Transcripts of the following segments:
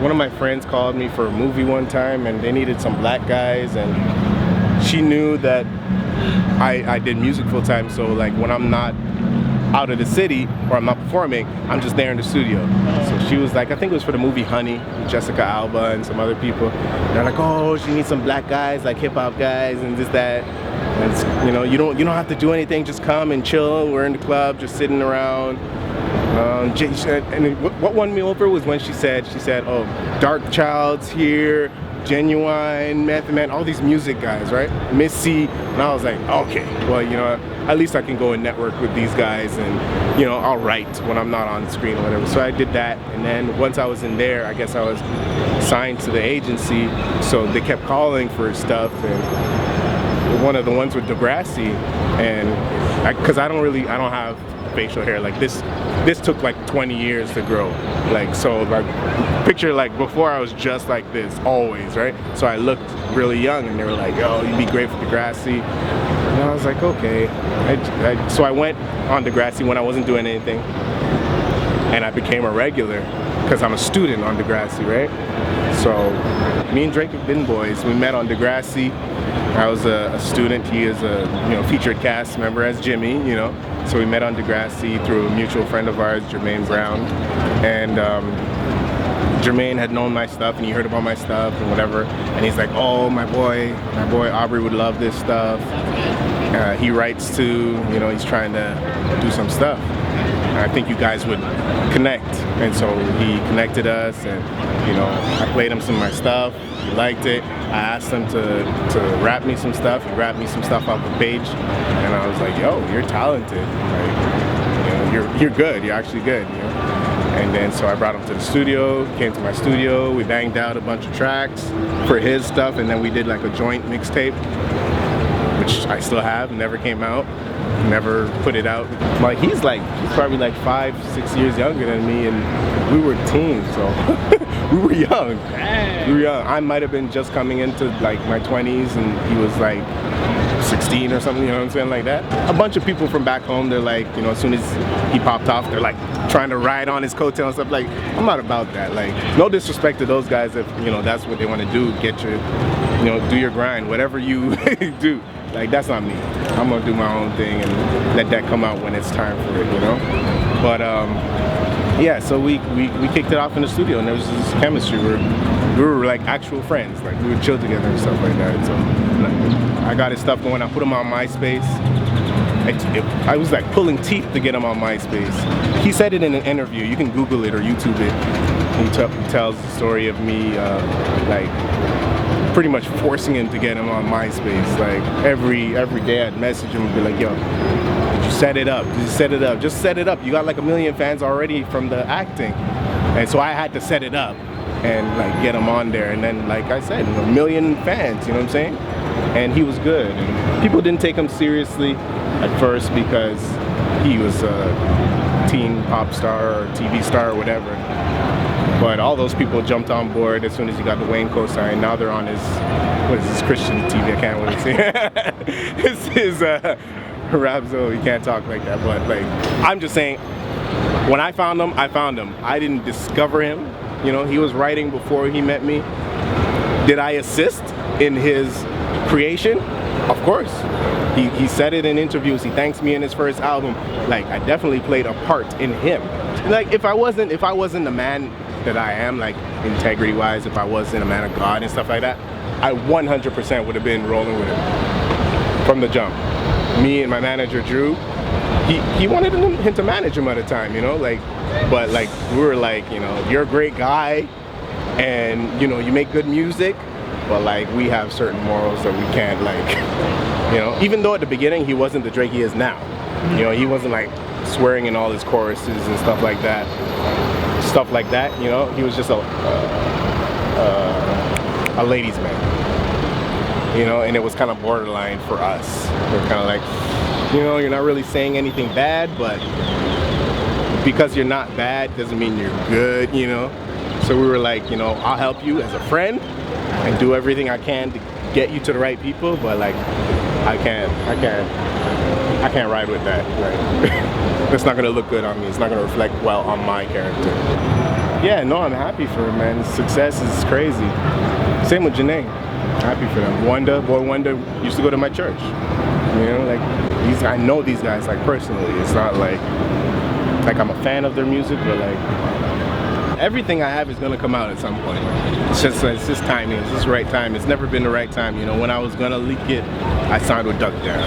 one of my friends called me for a movie one time, and they needed some black guys, and she knew that I did music full time, so like when I'm not out of the city or I'm not performing, I'm just there in the studio. So she was like, I think it was for the movie Honey, Jessica Alba and some other people. They're like, oh, she needs some black guys, like hip hop guys and this, that. And it's, you know, you don't have to do anything, just come and chill. We're in the club, just sitting around. And what won me over was when she said, oh, Dark Child's here, Genuine, Method Man, all these music guys, right? Missy, and I was like, okay, well, you know, at least I can go and network with these guys, and, you know, I'll write when I'm not on the screen or whatever. So I did that, and then once I was in there, I guess I was signed to the agency, so they kept calling for stuff, and one of the ones with Degrassi, and because I don't have facial hair like this took like 20 years to grow, like, so like picture like before I was just like this always, right? So I looked really young, and they were like, oh, you'd be great for Degrassi, and I was like, okay. So I went on Degrassi when I wasn't doing anything, and I became a regular because I'm a student on Degrassi, right? So me and Drake have been boys. We met on Degrassi. I was a student. He is a featured cast member as Jimmy, you know. So we met on Degrassi through a mutual friend of ours, Jermaine Brown, and Jermaine had known my stuff, and he heard about my stuff and whatever, and he's like, oh, my boy Aubrey would love this stuff. He writes too, you know, he's trying to do some stuff. I think you guys would connect, and so he connected us, and you know, I played him some of my stuff. He liked it. I asked him to rap me some stuff. He rapped me some stuff off the page, and I was like, yo, you're talented. Like, you know, you're good. You're actually good. You know? And then so I brought him to the studio. Came to my studio. We banged out a bunch of tracks for his stuff, and then we did like a joint mixtape, which I still have. Never came out. Never put it out. Like he's probably like 5-6 years younger than me, and we were teens, so we were young. We were young. I might have been just coming into like my 20s, and he was like 16 or something, you know what I'm saying, like that. A bunch of people from back home, they're like, you know, as soon as he popped off, they're like trying to ride on his coattail and stuff. Like, I'm not about that. Like, no disrespect to those guys if, you know, that's what they want to do. Get your, you know, do your grind, whatever you do. Like, that's not me. I'm gonna do my own thing and let that come out when it's time for it, you know? But yeah, so we kicked it off in the studio, and there was this chemistry where we were like actual friends. Like, we would chill together and stuff like that. So I got his stuff going. I put him on MySpace. I was like pulling teeth to get him on MySpace. He said it in an interview. You can Google it or YouTube it. He tells the story of me like pretty much forcing him to get him on MySpace. Like every day I'd message him and be like, yo, did you set it up? Did you set it up? Just set it up. You got like 1 million fans already from the acting. And so I had to set it up and like get him on there. And then, like I said, 1 million fans, you know what I'm saying? And he was good. And people didn't take him seriously at first because he was a teen pop star or TV star or whatever. But all those people jumped on board as soon as he got the Wayne cosign. Now they're on his, what is this, Christian TV? I can't wait to see. It's his Rapzilla. You can't talk like that. But like, I'm just saying, when I found him, I found him. I didn't discover him. You know, he was writing before he met me. Did I assist in his creation? Of course. He said it in interviews. He thanks me in his first album. Like, I definitely played a part in him. Like, if I wasn't the man that I am, like integrity-wise, if I wasn't a man of God and stuff like that, I 100% would have been rolling with him from the jump. Me and my manager Drew, he wanted him to manage him at a time, you know, like, but like we were like, you know, you're a great guy, and you know, you make good music, but like we have certain morals that we can't, like, you know, even though at the beginning he wasn't the Drake he is now, you know, he wasn't like swearing in all his choruses and stuff like that. You know, he was just a ladies' man, you know, and it was kind of borderline for us. We were kind of like, you know, you're not really saying anything bad, but because you're not bad doesn't mean you're good, you know. So we were like, you know, I'll help you as a friend and do everything I can to get you to the right people, but like I can't ride with that. Like, it's not gonna look good on me. It's not gonna reflect well on my character. Yeah, no, I'm happy for him, man. His success is crazy. Same with Janae. Happy for them. Wanda used to go to my church. You know, like I know these guys like personally. It's not like I'm a fan of their music, but like everything I have is gonna come out at some point. It's just timing. It's just the right time. It's never been the right time. You know, when I was gonna leak it, I signed with Duck Down,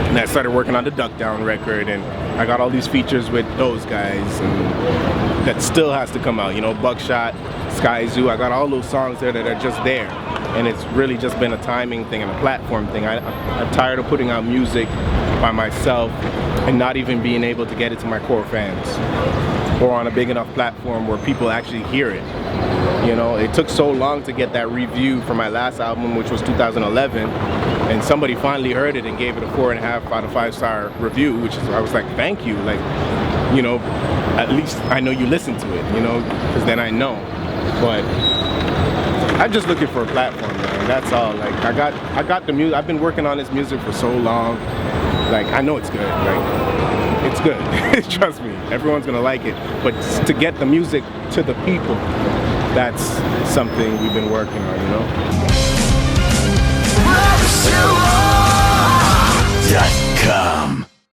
and I started working on the Duck Down record, and I got all these features with those guys, and that still has to come out. You know, Buckshot, Sky Zoo. I got all those songs there that are just there, and it's really just been a timing thing and a platform thing. I'm tired of putting out music by myself and not even being able to get it to my core fans, or on a big enough platform where people actually hear it. You know, it took so long to get that review for my last album, which was 2011, and somebody finally heard it and gave it a 4.5 out of 5-star review, which is, I was like, thank you, like, you know, at least I know you listened to it, you know, because then I know. But I'm just looking for a platform, man. That's all. Like, I got the music. I've been working on this music for so long. Like, I know it's good. Like, it's good. Trust me. Everyone's gonna like it. But to get the music to the people, that's something we've been working on, you know. Rapzilla.com